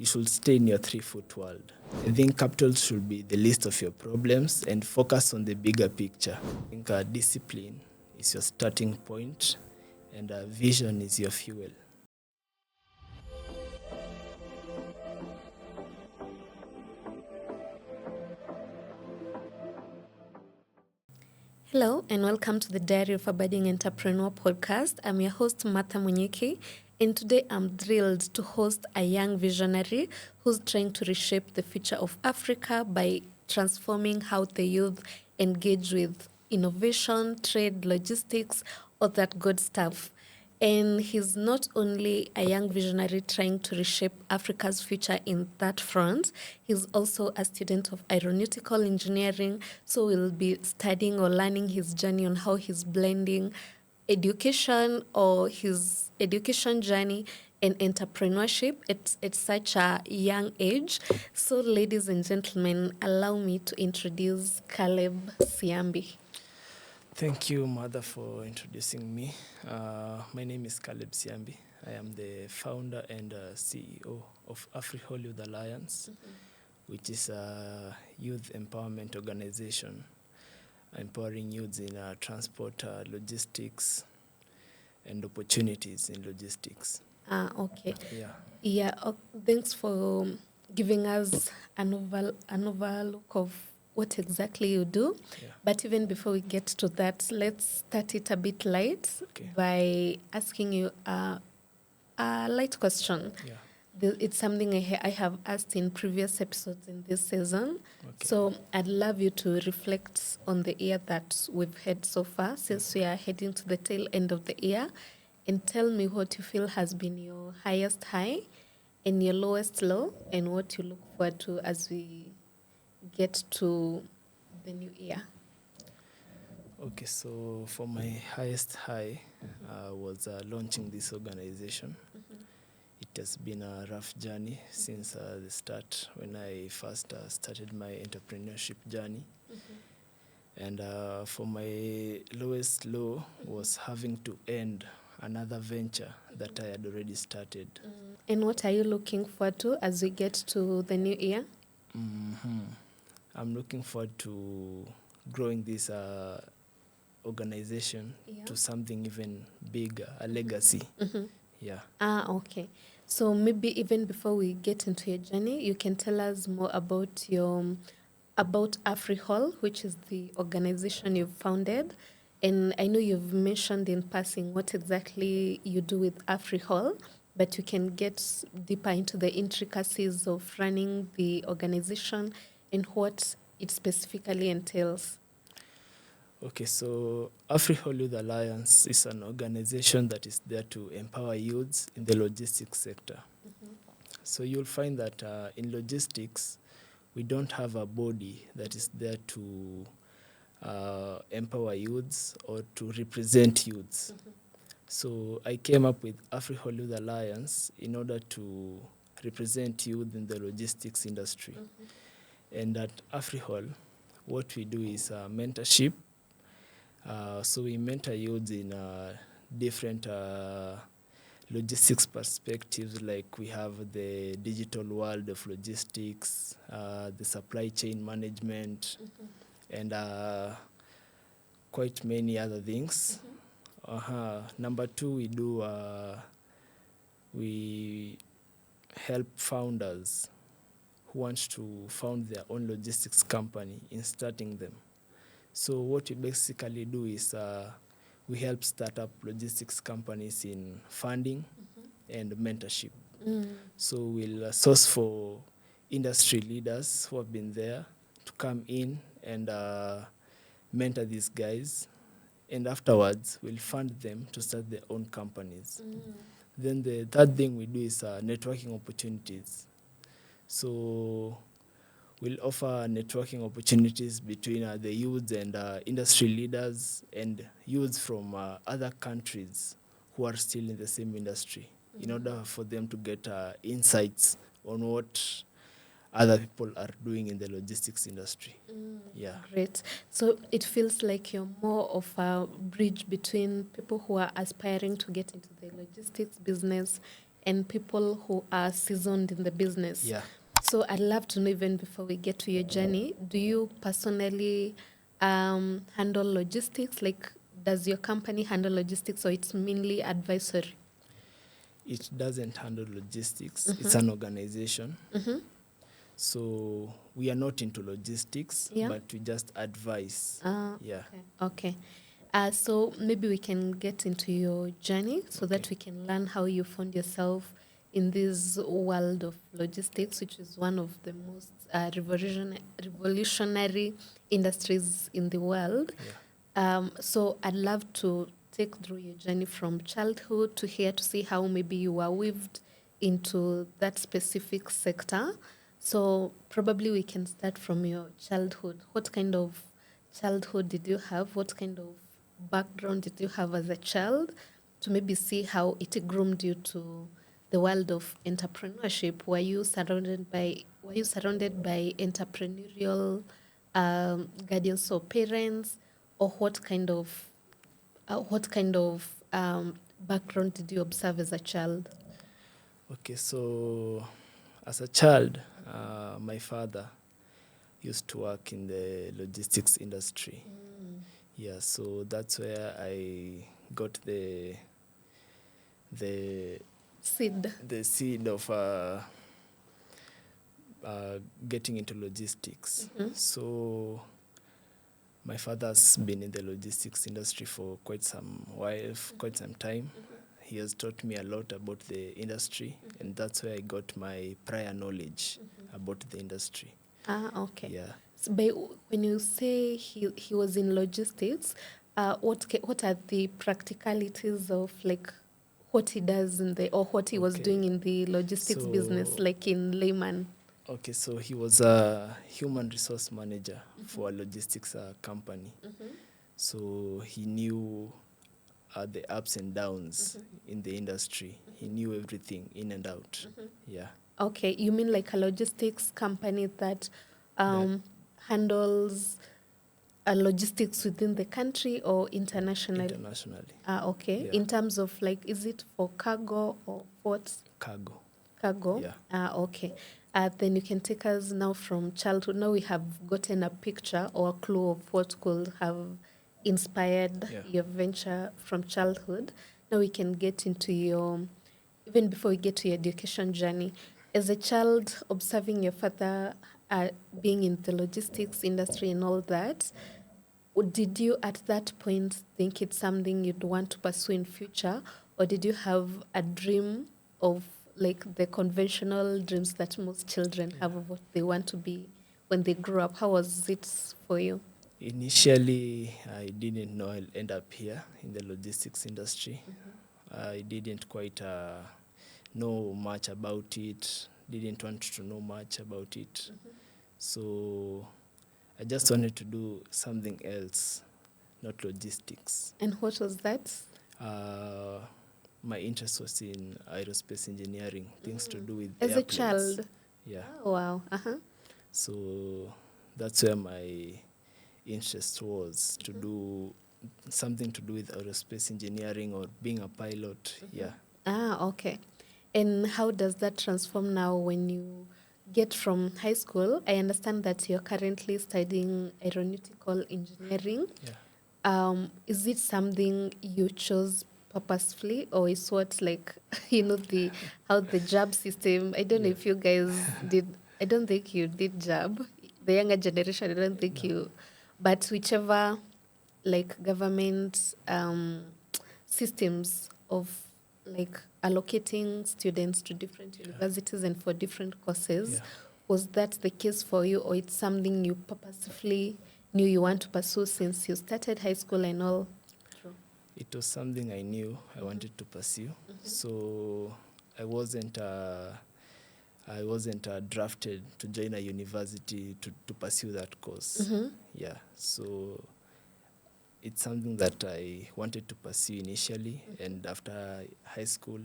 You should stay in your 3-foot world. I think capital should be the least of your problems and focus on the bigger picture. I think discipline is your starting point and vision is your fuel. Hello and welcome to the Diary of a Budding Entrepreneur podcast. I'm your host, Martha Munyeki, and today I'm thrilled to host a young visionary who's trying to reshape the future of Africa by transforming how the youth engage with innovation, trade, logistics, all that good stuff. And he's not only a young visionary trying to reshape Africa's future in that front, he's also a student of aeronautical engineering. So we'll be studying or learning his journey on how he's blending education or his education journey and entrepreneurship at such a young age. So, ladies and gentlemen, allow me to introduce Caleb Siambi. Thank you, Mother, for introducing me. My name is Caleb Siambi. I am the founder and CEO of AfriHaul Youth Alliance, which is a youth empowerment organization empowering youths in transport, logistics, and opportunities in logistics. Okay. Yeah. Thanks for giving us an overlook of what exactly you do. Yeah. But even before we get to that, let's start it a bit light by asking you a light question. Yeah. It's something I have asked in previous episodes in this season. Okay. So I'd love you to reflect on the year that we've had so far, since we are heading to the tail end of the year, and tell me what you feel has been your highest high and your lowest low, and what you look forward to as we get to the new year. Okay, so for my highest high was launching this organization. It has been a rough journey since the start when I first started my entrepreneurship journey. And for my lowest low was having to end another venture that I had already started. And what are you looking forward to as we get to the new year? I'm looking forward to growing this organization to something even bigger, a legacy. Yeah. Okay. So maybe even before we get into your journey, you can tell us more about AfriHaul, which is the organization you've founded. And I know you've mentioned in passing what exactly you do with AfriHaul, but you can get deeper into the intricacies of running the organization and what it specifically entails. Okay, so AfriHaul Youth Alliance is an organization that is there to empower youths in the logistics sector. So you'll find that in logistics, we don't have a body that is there to empower youths or to represent youths. So I came up with AfriHaul Youth Alliance in order to represent youth in the logistics industry. And at AfriHaul, what we do is mentorship. So we mentor youths in different logistics perspectives, like we have the digital world of logistics, the supply chain management, and quite many other things. Number two, we help founders who want to found their own logistics company in starting them. So what we basically do is we help start up logistics companies in funding and mentorship. So we'll source for industry leaders who have been there to come in and mentor these guys. And afterwards, we'll fund them to start their own companies. Then the third thing we do is networking opportunities. So we'll offer networking opportunities between the youths and industry leaders and youths from other countries who are still in the same industry in order for them to get insights on what other people are doing in the logistics industry. Yeah. Great. So it feels like you're more of a bridge between people who are aspiring to get into the logistics business and people who are seasoned in the business. Yeah. So I'd love to know, even before we get to your journey, do you personally handle logistics? Like, does your company handle logistics, or it's mainly advisory? It doesn't handle logistics. It's an organization. Mm-hmm. So we are not into logistics, Yeah. but we just advise. Yeah. Okay. So maybe we can get into your journey so that Okay. we can learn how you found yourself in this world of logistics, which is one of the most revolutionary industries in the world. Yeah. So I'd love to take through your journey from childhood to here to see how maybe you were weaved into that specific sector. So probably we can start from your childhood. What kind of childhood did you have? What kind of background did you have as a child, to maybe see how it groomed you to the world of entrepreneurship? Were you surrounded by entrepreneurial guardians or parents, or what kind of background did you observe as a child? Okay. So as a child, my father used to work in the logistics industry. Yeah. So that's where I got the Sid. seed of getting into logistics. So my father's been in the logistics industry for quite some while, quite some time. He has taught me a lot about the industry, and that's where I got my prior knowledge about the industry. Okay. Yeah. So when you say he was in logistics, what are the practicalities of like what he does in the, or what he was Okay. doing in the logistics business, So like in layman? okay, so he was a human resource manager for a logistics company. So he knew the ups and downs in the industry. He knew everything in and out. Yeah. Okay, you mean like a logistics company that handles logistics within the country or internationally? Internationally. Okay. Yeah. In terms of like, is it for cargo or what? Cargo. Cargo? Yeah. Okay. Then you can take us now from childhood. Now we have gotten a picture or a clue of what could have inspired Yeah. your venture from childhood. Now we can get into your, even before we get to your education journey. As a child, observing your father being in the logistics industry and all that, did you at that point think it's something you'd want to pursue in future, or did you have a dream of like the conventional dreams that most children have of what they want to be when they grow up? How was it for you? Initially, I didn't know I'll end up here in the logistics industry. I didn't quite know much about it, didn't want to know much about it. So I just wanted to do something else, not logistics. And what was that? My interest was in aerospace engineering, things to do with As a airplanes. child? Yeah. Oh, wow. So that's where my interest was, to do something to do with aerospace engineering or being a pilot. Yeah. Okay. And how does that transform now when you get from high school? I understand that you're currently studying aeronautical engineering. Yeah. Is it something you chose purposefully, or is what like the how the job system? I don't know Yeah. if you guys did. I don't think you did job. The younger generation, I don't think No. you. But whichever, like government systems of like allocating students to different universities and for different courses, Yeah. was that the case for you, or it's something you purposefully knew you want to pursue since you started high school and all? True. It was something I knew I wanted to pursue. So I wasn't drafted to join a university to pursue that course. Yeah. So it's something that I wanted to pursue initially, and after high school,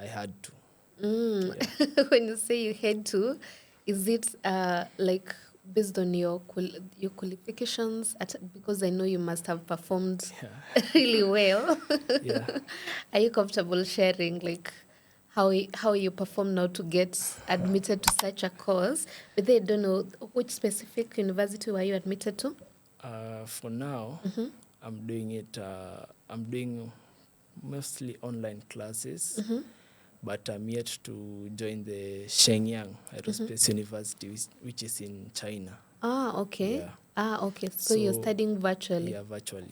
I had to. Yeah. When you say you had to, is it like based on your qualifications? Because I know you must have performed Yeah. really well. Yeah. Are you comfortable sharing like how you perform now to get admitted to such a course. But they don't know which specific university were you admitted to? For now, I'm doing it. I'm doing mostly online classes, but I'm yet to join the Shenyang Aerospace University, which is in China. Ah, okay. Yeah. Ah, okay. So you're studying virtually. Yeah, virtually.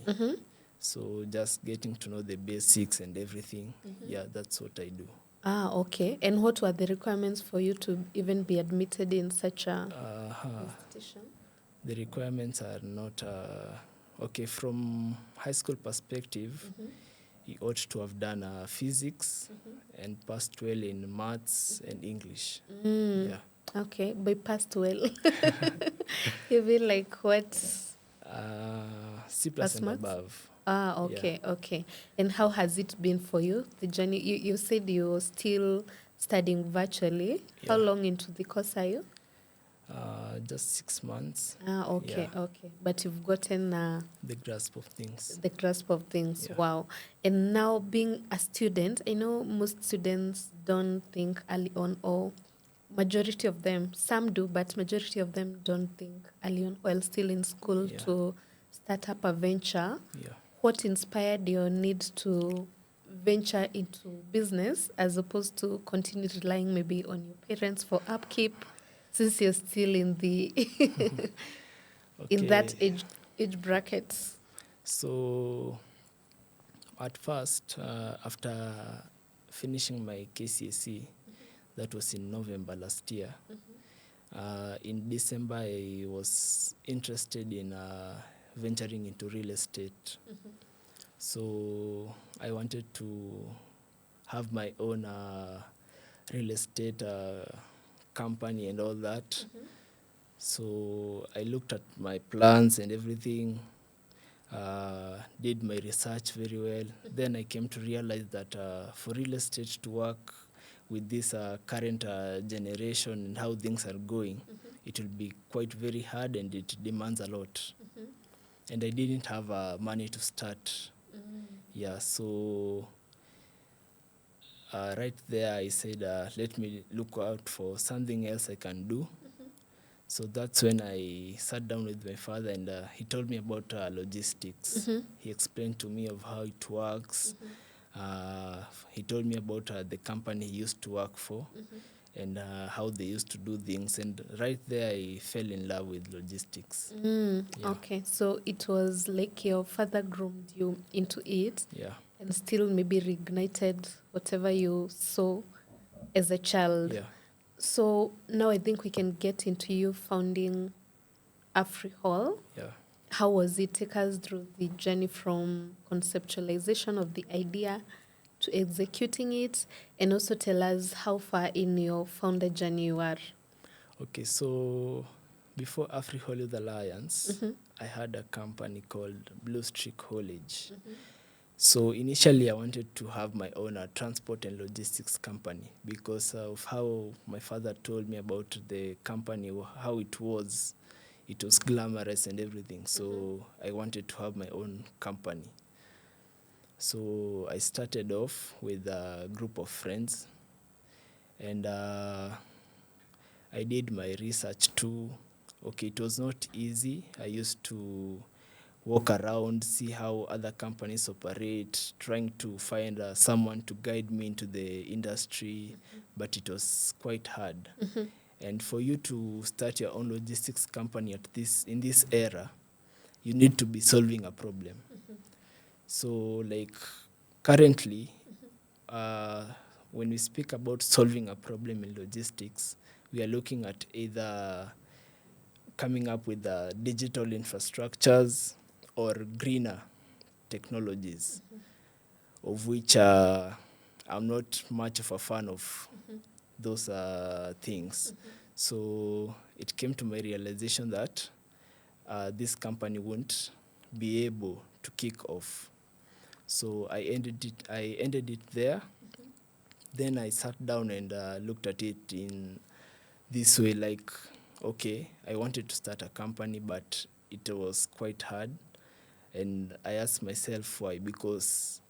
So just getting to know the basics and everything. Yeah, that's what I do. Ah, okay. And what were the requirements for you to even be admitted in such a institution? The requirements are not okay. From high school perspective, you ought to have done physics and passed well in maths and English. Yeah. Okay, by passed well. You mean like what? C plus Pass and maths? above. Ah, okay, okay. And how has it been for you, the journey? You said you're still studying virtually. How Yeah. long into the course are you? Just 6 months. Ah, okay, Yeah. okay. But you've gotten The grasp of things. the grasp of things. Yeah. Wow. And now being a student, I know most students don't think early on, or majority of them, some do, but majority of them don't think early on while still in school Yeah. to start up a venture. Yeah. What inspired your need to venture into business as opposed to continue relying maybe on your parents for upkeep, since you're still in the in that age bracket? So at first, after finishing my KCSE, that was in November last year. In December, I was interested in venturing into real estate. So I wanted to have my own real estate company and all that. So I looked at my plans and everything, did my research very well. Then I came to realize that for real estate to work with this current generation and how things are going, it will be quite very hard and it demands a lot. And I didn't have money to start. Yeah, so right there I said, let me look out for something else I can do. So that's when I sat down with my father and he told me about logistics. He explained to me of how it works. He told me about the company he used to work for and how they used to do things. And right there I fell in love with logistics. Yeah. Okay, so it was like your father groomed you into it. Yeah. And still maybe reignited whatever you saw as a child. Yeah. So now I think we can get into you founding AfriHaul. Yeah. How was it? Take us through the journey from conceptualization of the idea to executing it, and also tell us how far in your founder journey you are. Okay, so before AfriHaul Youth Alliance, I had a company called Blue Streak Haulage. So initially I wanted to have my own transport and logistics company because of how my father told me about the company, how it was glamorous and everything. So I wanted to have my own company. So I started off with a group of friends and I did my research too. Okay, it was not easy. I used to walk around, see how other companies operate, trying to find someone to guide me into the industry, but it was quite hard. And for you to start your own logistics company in this era, you need to be solving a problem. So, like currently, when we speak about solving a problem in logistics, we are looking at either coming up with digital infrastructures or greener technologies, of which I'm not much of a fan of those things. So it came to my realization that this company won't be able to kick off. So I ended it there. Then I sat down and looked at it in this way, like, okay, I wanted to start a company, but it was quite hard. And I asked myself why, because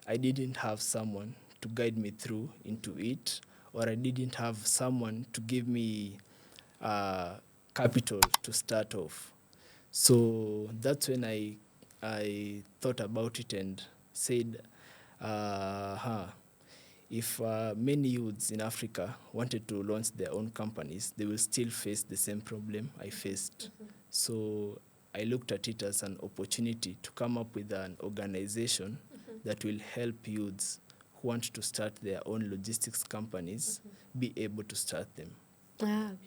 I didn't have someone to guide me through into it, or I didn't have someone to give me capital to start off. So that's when I thought about it and said, if many youths in Africa wanted to launch their own companies, they will still face the same problem I faced. So I looked at it as an opportunity to come up with an organization that will help youths who want to start their own logistics companies be able to start them.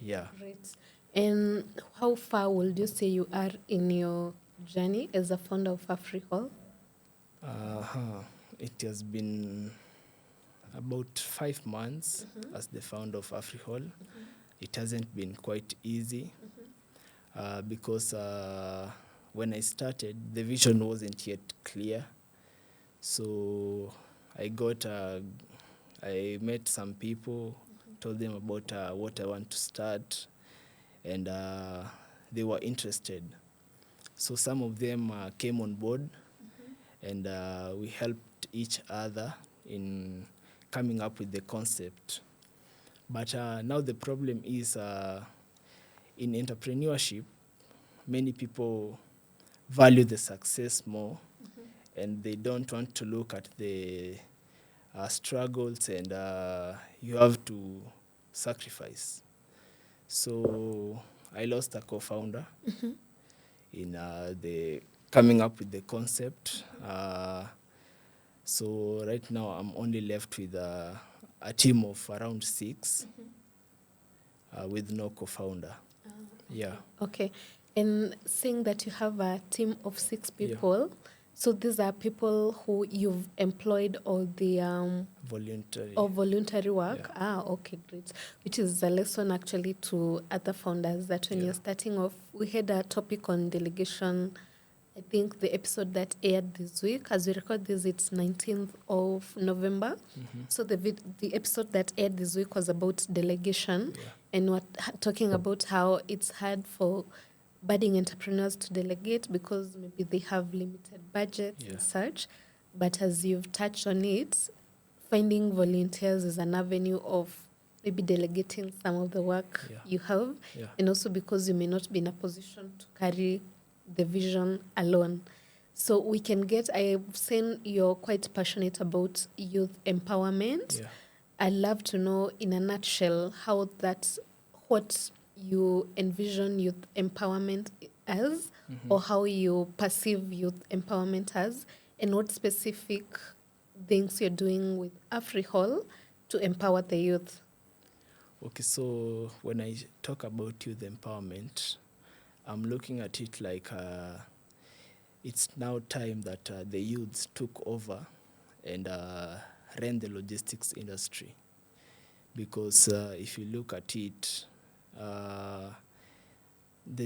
Yeah. Great. And how far would you say you are in your journey as a founder of AfriHaul? It has been about 5 months as the founder of AfriHaul. It hasn't been quite easy because when I started, the vision wasn't yet clear. So I met some people, told them about what I want to start, and they were interested. So some of them came on board, and we helped each other in coming up with the concept. But now the problem is in entrepreneurship, many people value the success more, and they don't want to look at the struggles and you have to sacrifice. So I lost a co-founder in the coming up with the concept. So right now I'm only left with a team of around 6 with no co-founder. Yeah. Okay. And seeing that you have a team of 6 people, so these are people who you've employed or the voluntary work. Okay, great. Which is a lesson actually to other founders that when you're starting off, we had a topic on delegation. I think the episode that aired this week, as we record this, it's 19th of November. So the episode that aired this week was about delegation, and we're talking about how it's hard for budding entrepreneurs to delegate because maybe they have limited budgets and such. But as you've touched on it, finding volunteers is an avenue of maybe delegating some of the work you have, and also because you may not be in a position to carry the vision alone. So we can get, I've seen you're quite passionate about youth empowerment. I'd love to know in a nutshell what you envision youth empowerment as, or how you perceive youth empowerment as, and what specific things you're doing with AfriHaul to empower the youth. Okay, so when I talk about youth empowerment, I'm looking at it like it's now time that the youths took over and ran the logistics industry. Because if you look at it, the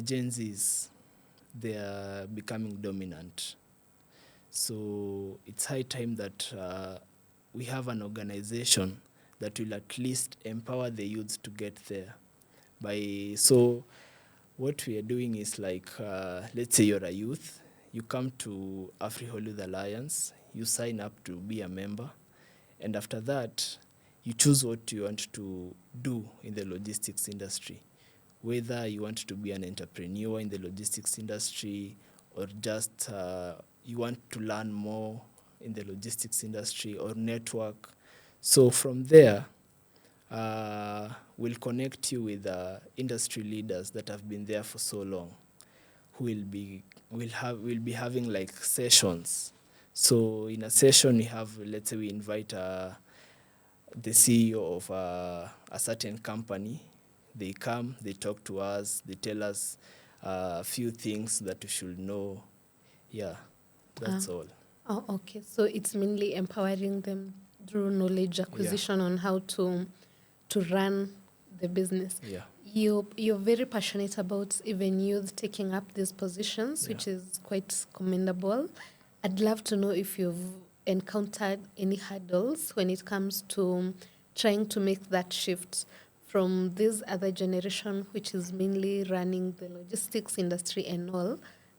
Gen Zs, they are becoming dominant. So it's high time that we have an organization that will at least empower the youths to get there. So what we are doing is like, let's say you're a youth, you come to AfriHaul Youth Alliance, you sign up to be a member, and after that, you choose what you want to do in the logistics industry. Whether you want to be an entrepreneur in the logistics industry, or just you want to learn more in the logistics industry or network. So from there, we'll connect you with industry leaders that have been there for so long, who will be having like sessions. So in a session, let's say we invite the CEO of a certain company. They come, they talk to us, they tell us a few things that we should know. Yeah, that's all. Oh, okay. So it's mainly empowering them through knowledge acquisition on how to run the business. Yeah. You're very passionate about even youth taking up these positions, which is quite commendable. I'd love to know if you've encountered any hurdles when it comes to trying to make that shift from this other generation, which is mainly running the logistics industry and all.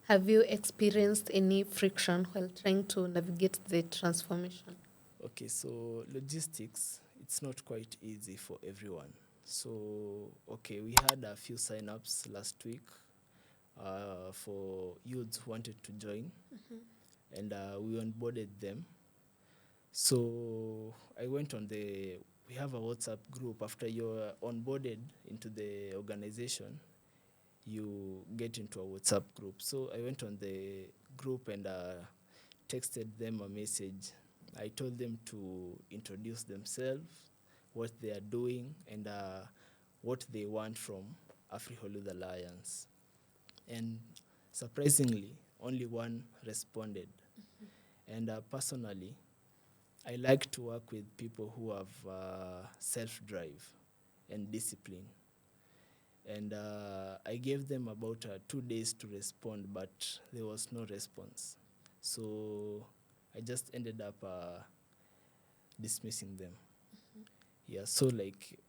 Have you experienced any friction while trying to navigate the transformation? Okay, so logistics, it's not quite easy for everyone. So, okay, we had a few sign-ups last week for youths who wanted to join, and we onboarded them. So I went on we have a WhatsApp group. After you're onboarded into the organization, you get into a WhatsApp group. So I went on the group and texted them a message. I told them to introduce themselves, what they are doing, and what they want from AfriHaul Youth Alliance. And surprisingly, only one responded. And personally, I like to work with people who have self-drive and discipline. And I gave them about 2 days to respond, but there was no response. So I just ended up dismissing them. Yeah, so like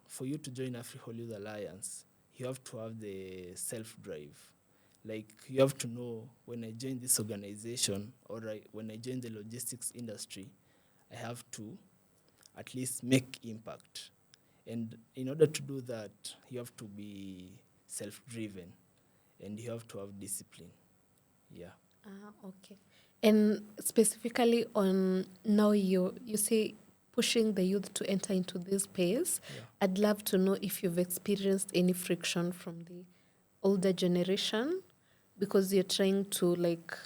for you to join AfriHaul Youth Alliance, you have to have the self-drive. Like you have to know, when I join this organization or when I join the logistics industry, I have to at least make impact. And in order to do that, you have to be self-driven and you have to have discipline. Yeah. Okay. And specifically on now you say pushing the youth to enter into this space, Yeah. I'd love to know if you've experienced any friction from the older generation because you're trying to like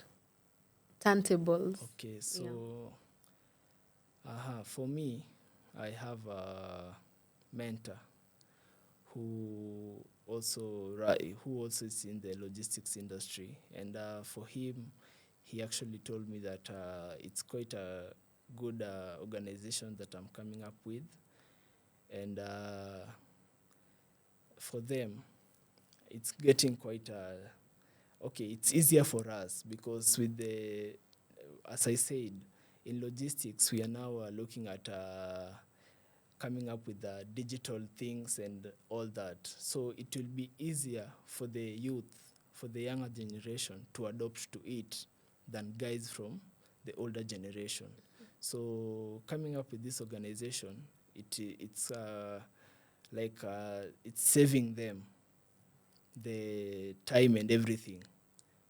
turn tables. Okay, so for me, I have a mentor who also is in the logistics industry, and for him, he actually told me that it's quite a good organization that I'm coming up with, and for them, it's getting quite okay. It's easier for us because with as I said, in logistics, we are now looking at coming up with digital things and all that. So it will be easier for the youth, for the younger generation to adopt to it than guys from the older generation. So coming up with this organization, it's it's saving them the time and everything,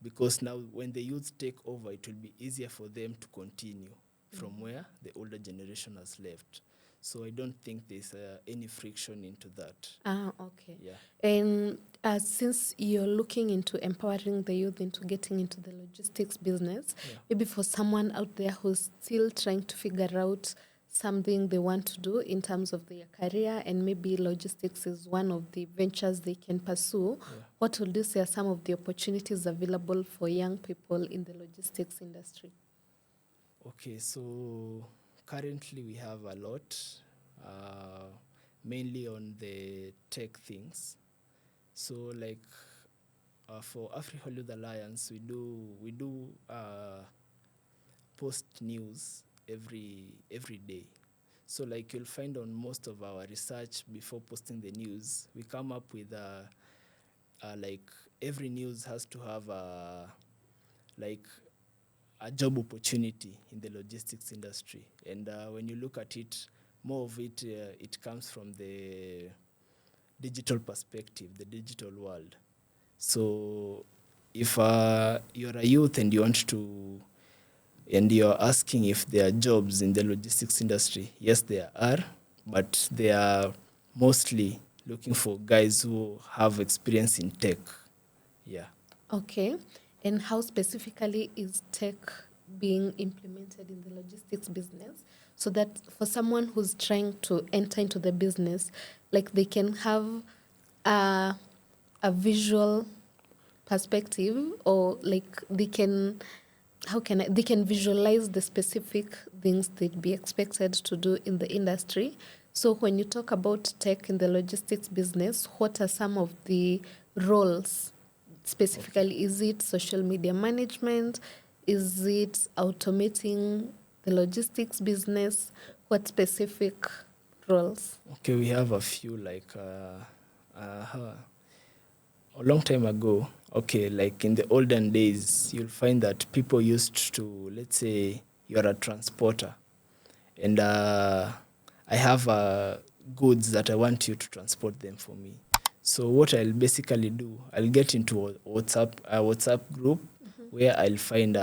because now when the youth take over, it will be easier for them to continue from where the older generation has left. So I don't think there's any friction into that. Okay. Yeah. And since you're looking into empowering the youth into getting into the logistics business, maybe for someone out there who's still trying to figure out something they want to do in terms of their career, and maybe logistics is one of the ventures they can pursue, what would you say are some of the opportunities available for young people in the logistics industry? Okay, so currently we have a lot, mainly on the tech things. So like for AfriHaul Youth Alliance, we do post news every day. So like you'll find on most of our research before posting the news, we come up with like every news has to have like a job opportunity in the logistics industry. And when you look at it, more of it, it comes from the digital perspective, the digital world. So if you're a youth and and you're asking if there are jobs in the logistics industry, yes, there are, but they are mostly looking for guys who have experience in tech. Yeah. Okay. And how specifically is tech being implemented in the logistics business so that for someone who's trying to enter into the business, like they can have a, a visual perspective, or like they can, they can visualize the specific things they'd be expected to do in the industry. So when you talk about tech in the logistics business, what are some of the roles specifically? Is it social media management? Is it automating the logistics business? What specific roles? Okay, we have a few a long time ago. Okay, like in the olden days, you'll find that people used to, let's say, you're a transporter. and I have goods that I want you to transport them for me. So what I'll basically do, I'll get into a WhatsApp group where I'll find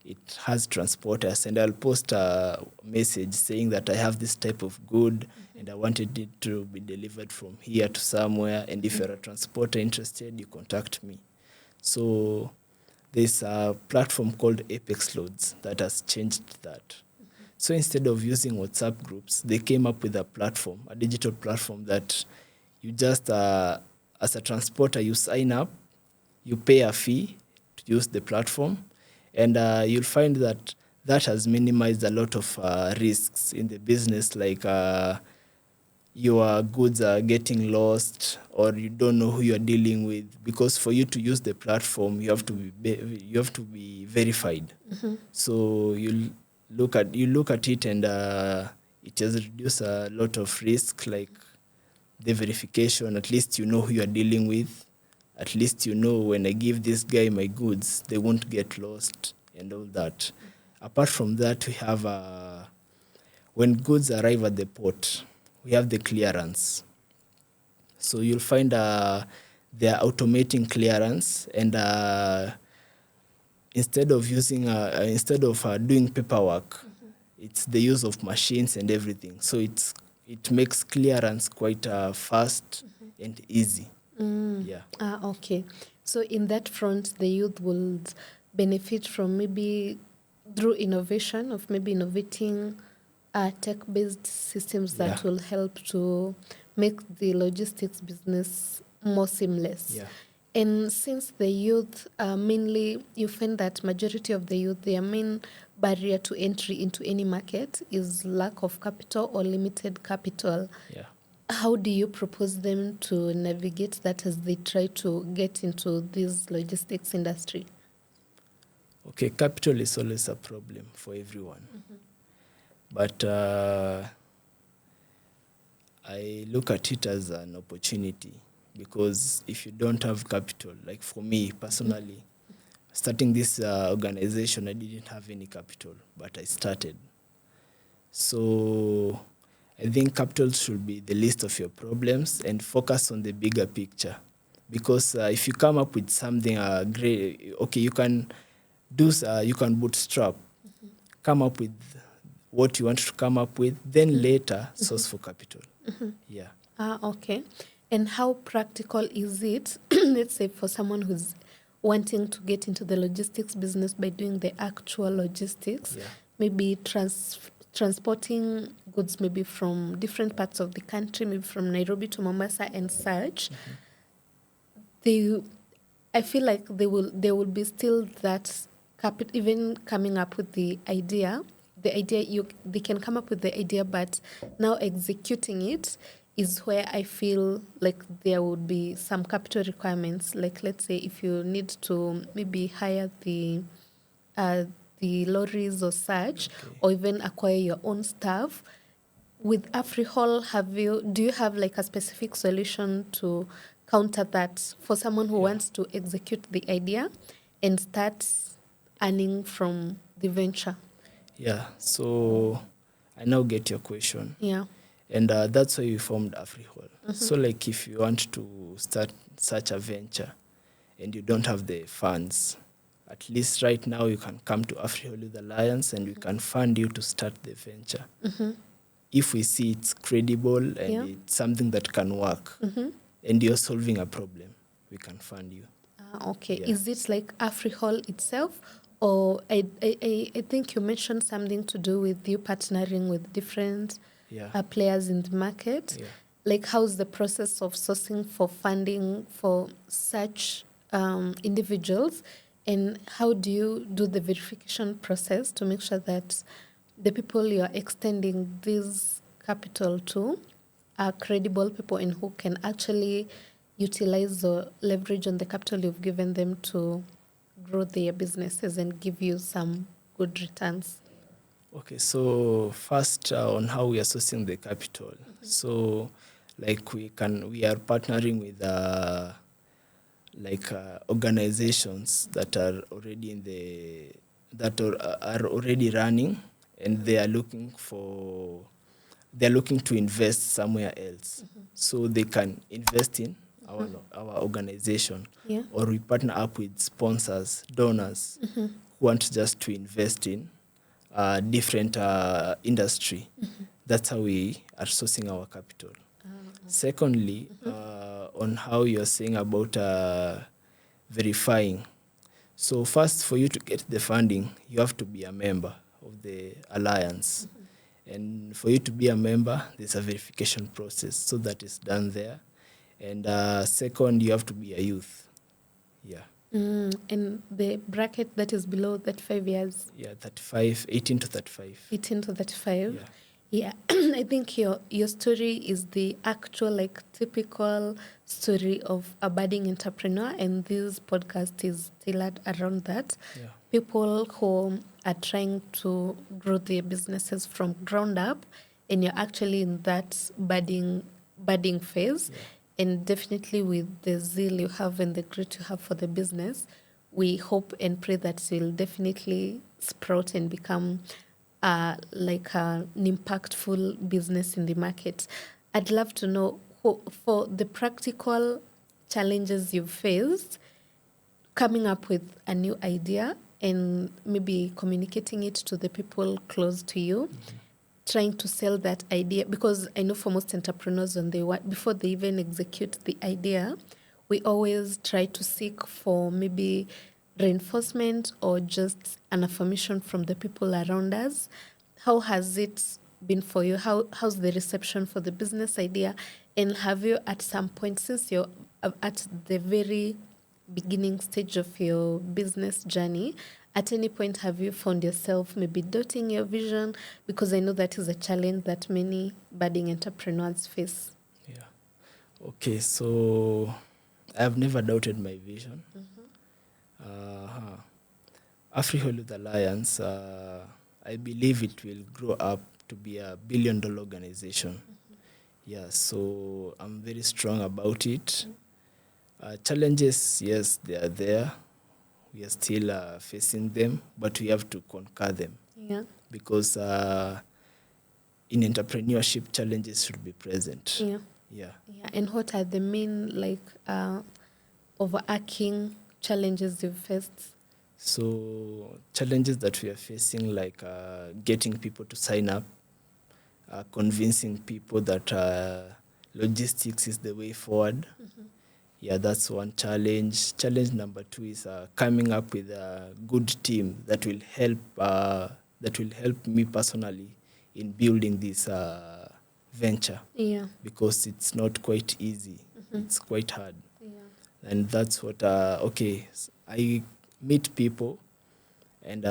it has transporters, and I'll post a message saying that I have this type of good and I wanted it to be delivered from here to somewhere, and if you're a transporter interested, you contact me. So there's a platform called Apex Loads that has changed that. So instead of using WhatsApp groups, they came up with a platform, a digital platform that you just, as a transporter, you sign up, you pay a fee to use the platform, and you'll find that that has minimized a lot of risks in the business, like your goods are getting lost or you don't know who you're dealing with, because for you to use the platform, you have to be verified. So you look at it, and it has reduced a lot of risk, like the verification. At least you know who you're dealing with. At least you know, when I give this guy my goods, they won't get lost and all that. Apart from that, we have when goods arrive at the port, we have the clearance. So you'll find they're automating clearance, and instead of doing paperwork, it's the use of machines and everything. So it makes clearance quite fast and easy. Yeah. Okay. So in that front, the youth will benefit from maybe through innovation of maybe innovating tech-based systems that will help to make the logistics business more seamless. Yeah. And since the youth mainly, you find that majority of the youth, their main barrier to entry into any market is lack of capital or limited capital. Yeah. How do you propose them to navigate that as they try to get into this logistics industry? Okay, capital is always a problem for everyone. But I look at it as an opportunity, because if you don't have capital, like for me personally, starting this organization, I didn't have any capital, but I started. So I think capital should be the least of your problems, and focus on the bigger picture. Because if you come up with something great, okay, you can bootstrap, come up with what you want to come up with, then later source for capital. Yeah. Okay. And how practical is it, let's say, for someone who's wanting to get into the logistics business by doing the actual logistics, maybe transporting goods maybe from different parts of the country, maybe from Nairobi to Mombasa and such? I feel like there will be still that capital, even coming up with the idea. They can come up with the idea, but now executing it is where I feel like there would be some capital requirements. Like, let's say if you need to maybe hire the lorries or such, or even acquire your own staff. With AfriHaul, do you have like a specific solution to counter that for someone who wants to execute the idea and start earning from the venture? Yeah, so I now get your question. Yeah. And that's why we formed AfriHaul. So like, if you want to start such a venture and you don't have the funds, at least right now you can come to AfriHaul Youth Alliance and we can fund you to start the venture. If we see it's credible and it's something that can work, and you're solving a problem, we can fund you. Okay. Yeah. Is it like AfriHaul itself? Or I think you mentioned something to do with you partnering with different players in the market. Yeah. Like, how's the process of sourcing for funding for such individuals? And how do you do the verification process to make sure that the people you are extending this capital to are credible people and who can actually utilize or leverage on the capital you've given them to grow their businesses and give you some good returns? Okay, so first on how we are sourcing the capital. So like we are partnering with organizations that are already are already running, and they are looking to invest somewhere else. So they can invest in our organization, Yeah. or we partner up with sponsors, donors who want just to invest in different industry. That's how we are sourcing our capital. Secondly, on how you're saying about verifying. So first, for you to get the funding, you have to be a member of the alliance. And for you to be a member, there's a verification process. So that is done there. And second, you have to be a youth. Yeah. And the bracket that is below that 5 years? Yeah, 35, 18 to 35. 18 to 35? Yeah. Yeah, I think your story is the actual, like, typical story of a budding entrepreneur, and this podcast is tailored around that. Yeah. People who are trying to grow their businesses from ground up, and you're actually in that budding phase. Yeah. And definitely with the zeal you have and the grit you have for the business, we hope and pray that you'll definitely sprout and become like an impactful business in the market. I'd love to know, for the practical challenges you've faced, coming up with a new idea and maybe communicating it to the people close to you, trying to sell that idea, because I know for most entrepreneurs, before they even execute the idea, we always try to seek for maybe reinforcement or just an affirmation from the people around us. How has it been for you? How's the reception for the business idea? And have you, at some point, since you're at the very beginning stage of your business journey, at any point have you found yourself maybe doubting your vision? Because I know that is a challenge that many budding entrepreneurs face. Yeah. Okay, so I've never doubted my vision. AfriHaul Youth Alliance, I believe it will grow up to be a billion-dollar organization. Yeah, so I'm very strong about it. Challenges, yes, they are there. We are still facing them, but we have to conquer them. Yeah. Because in entrepreneurship, challenges should be present. Yeah. Yeah. Yeah. And what are the main, like, overarching challenges you've faced? So challenges that we are facing, like getting people to sign up, convincing people that logistics is the way forward. Yeah, that's one challenge. Challenge number 2 is coming up with a good team that will help me personally in building this venture. Yeah. Because it's not quite easy. It's quite hard. Yeah. And that's what I meet people, and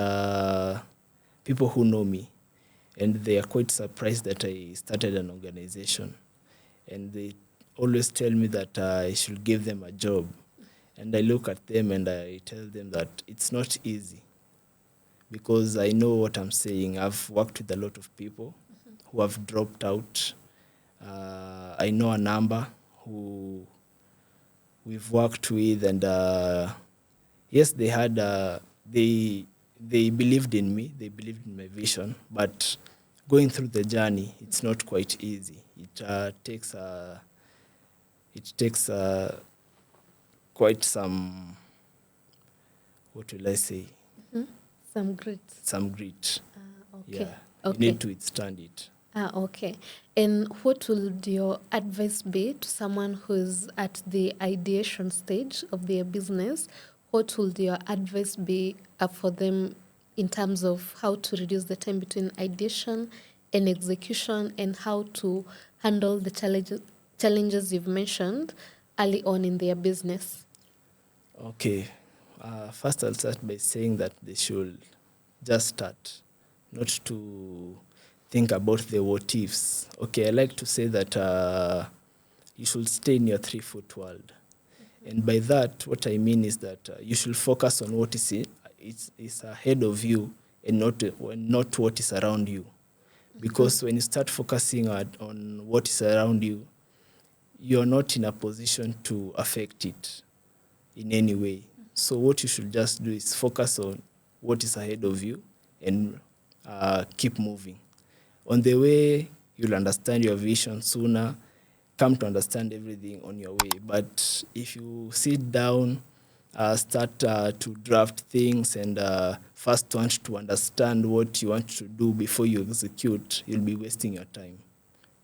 people who know me, and they are quite surprised that I started an organization, and they always tell me that I should give them a job. And I look at them and I tell them that it's not easy, because I know what I'm saying. I've worked with a lot of people who have dropped out. I know a number who we've worked with, and yes, they had they believed in me, they believed in my vision, but going through the journey, it's not quite easy. It takes quite some, what will I say? Some grit. Some grit. Okay. Yeah, Okay. you need to withstand it. Okay. And what would your advice be to someone who's at the ideation stage of their business? What would your advice be for them in terms of how to reduce the time between ideation and execution, and how to handle the challenges you've mentioned early on in their business? Okay. First, I'll start by saying that they should just start, not to think about the what ifs. Okay, I like to say that you should stay in your 3-foot world. And by that, what I mean is that you should focus on what is ahead of you, and not what is around you. Because when you start focusing on what is around you, you're not in a position to affect it in any way. So what you should just do is focus on what is ahead of you, and keep moving. On the way, you'll understand your vision sooner, come to understand everything on your way. But if you sit down, start to draft things and first want to understand what you want to do before you execute, you'll be wasting your time.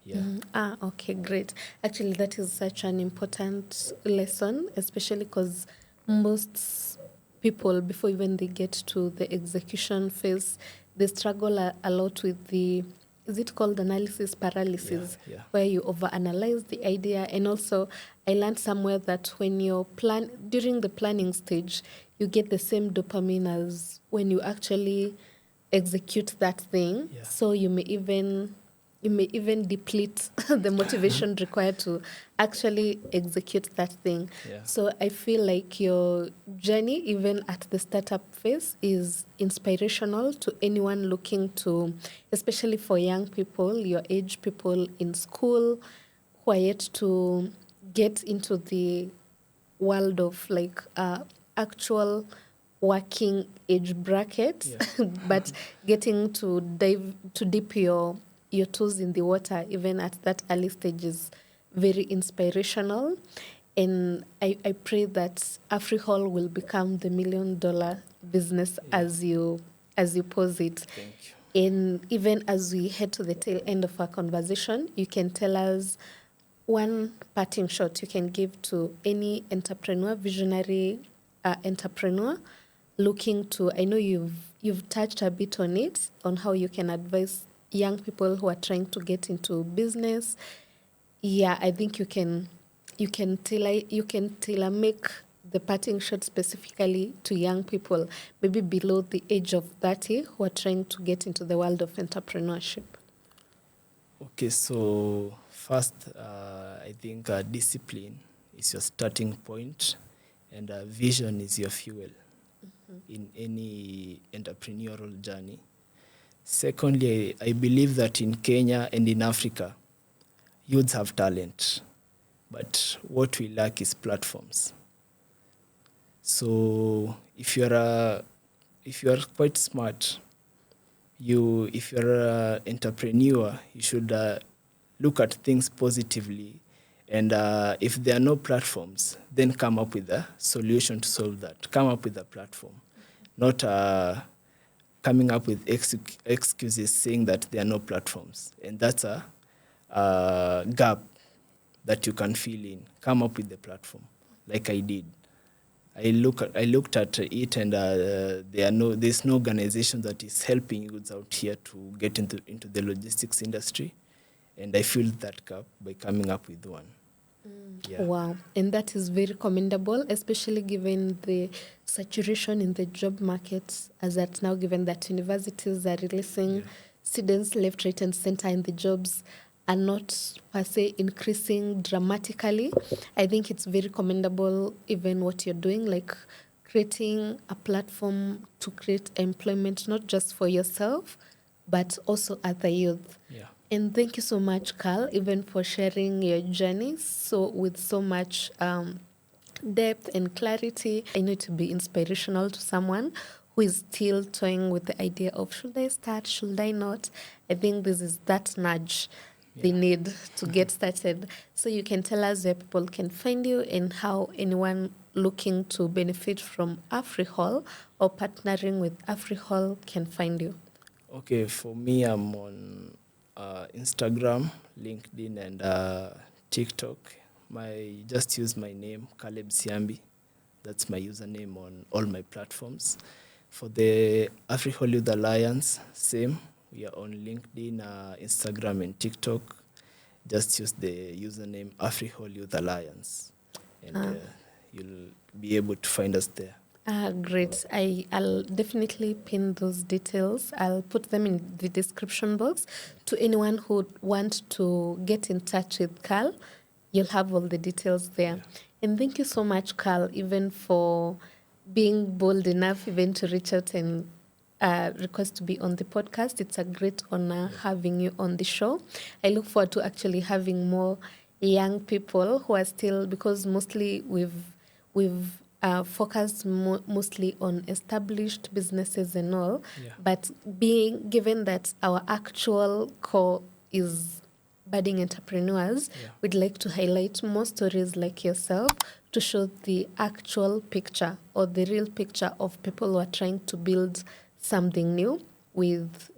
Yeah. Okay, great. Actually, that is such an important lesson, especially because most people, before even they get to the execution phase, they struggle a lot with the, is it called analysis paralysis, Yeah, yeah. where you overanalyze the idea. And also, I learned somewhere that when you plan, during the planning stage, you get the same dopamine as when you actually execute that thing. Yeah. So you may even deplete the motivation required to actually execute that thing. Yeah. So I feel like your journey, even at the startup phase, is inspirational to anyone looking to, especially for young people, your age people in school, who are yet to get into the world of like actual working age bracket, Yeah. but getting to dip your toes in the water even at that early stage is very inspirational. And I pray that AfriHaul will become the $1 million business Yeah. as you pose it. Thank you. And even as we head to the tail end of our conversation, you can tell us one parting shot you can give to any entrepreneur, visionary entrepreneur looking to. I know you've touched a bit on it, on how you can advise young people who are trying to get into business. Yeah, I think you can tailor make the parting shot specifically to young people, maybe below the age of 30, who are trying to get into the world of entrepreneurship. Okay, so first, I think discipline is your starting point, and vision is your fuel in any entrepreneurial journey. Secondly, I believe that in Kenya and in Africa, youths have talent, but what we lack is platforms. So if you are quite smart, if you're an entrepreneur, you should look at things positively, and if there are no platforms, then come up with a solution to solve that. Come up with a platform, not coming up with excuses saying that there are no platforms, and that's a gap that you can fill in. Come up with the platform, like I did. I looked at it, and there's no organization that is helping youths out here to get into the logistics industry, and I filled that gap by coming up with one. Yeah. Wow. And that is very commendable, especially given the saturation in the job market as at now, given that universities are releasing Yeah. students left, right, and center, and the jobs are not per se increasing dramatically. I think it's very commendable, even what you're doing, like creating a platform to create employment, not just for yourself, but also other youth. Yeah. And thank you so much, Carl, even for sharing your journey with so much depth and clarity. I know it to be inspirational to someone who is still toying with the idea of should I start, should I not? I think this is that nudge they need to get started. So you can tell us where people can find you and how anyone looking to benefit from AfriHaul or partnering with AfriHaul can find you. Okay, for me, I'm on Instagram, LinkedIn, and TikTok. Just use my name, Caleb Siambi. That's my username on all my platforms. For the AfriHaul Youth Alliance, same. We are on LinkedIn, Instagram, and TikTok. Just use the username AfriHaul Youth Alliance, and you'll be able to find us there. Great. I'll definitely pin those details. I'll put them in the description box. To anyone who want to get in touch with Carl, you'll have all the details there. And thank you so much, Carl, even for being bold enough even to reach out and request to be on the podcast. It's a great honor having you on the show. I look forward to actually having more young people who are still, because mostly we've focused mostly on established businesses and all. Yeah. But being given that our actual core is budding entrepreneurs, Yeah. we'd like to highlight more stories like yourself to show the actual picture or the real picture of people who are trying to build something new with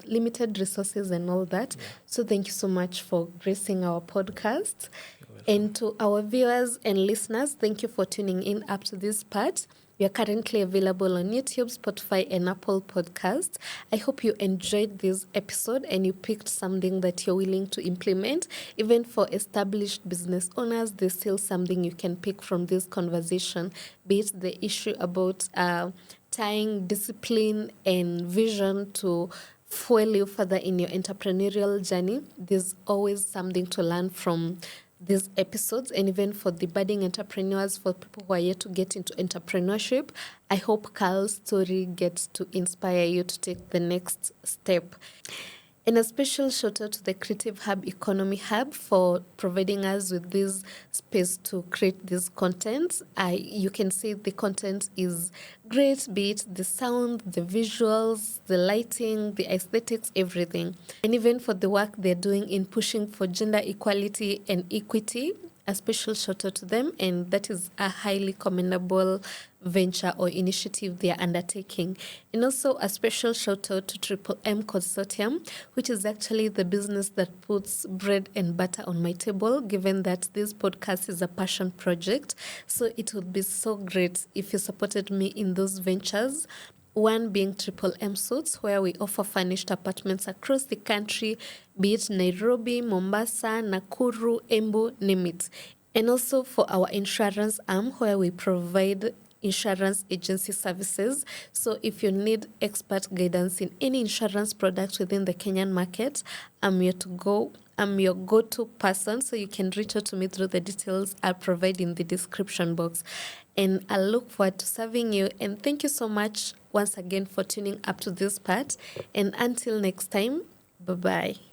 limited resources and all that. Yeah. So thank you so much for gracing our podcast. You're welcome. And to our viewers and listeners, thank you for tuning in up to this part. We are currently available on YouTube, Spotify, and Apple Podcasts. I hope you enjoyed this episode and you picked something that you're willing to implement. Even for established business owners, there's still something you can pick from this conversation, be it the issue about tying discipline and vision to fuel you further in your entrepreneurial journey. There's always something to learn from these episodes, and even for the budding entrepreneurs, for people who are yet to get into entrepreneurship, I hope Carl's story gets to inspire you to take the next step. And a special shout out to the Creative Hub Economy Hub for providing us with this space to create this content. You can see the content is great, be it the sound, the visuals, the lighting, the aesthetics, everything. And even for the work they're doing in pushing for gender equality and equity, a special shout out to them, and that is a highly commendable venture or initiative they are undertaking. And also a special shout out to Triple M Consortium, which is actually the business that puts bread and butter on my table, given that this podcast is a passion project. So it would be so great if you supported me in those ventures. One being Triple M Suits, where we offer furnished apartments across the country, be it Nairobi, Mombasa, Nakuru, Embu, name it. And also for our insurance arm, where we provide insurance agency services. So if you need expert guidance in any insurance product within the Kenyan market, I'm your go-to person, so you can reach out to me through the details I'll provide in the description box. And I look forward to serving you. And thank you so much once again for tuning up to this part. And until next time, bye-bye.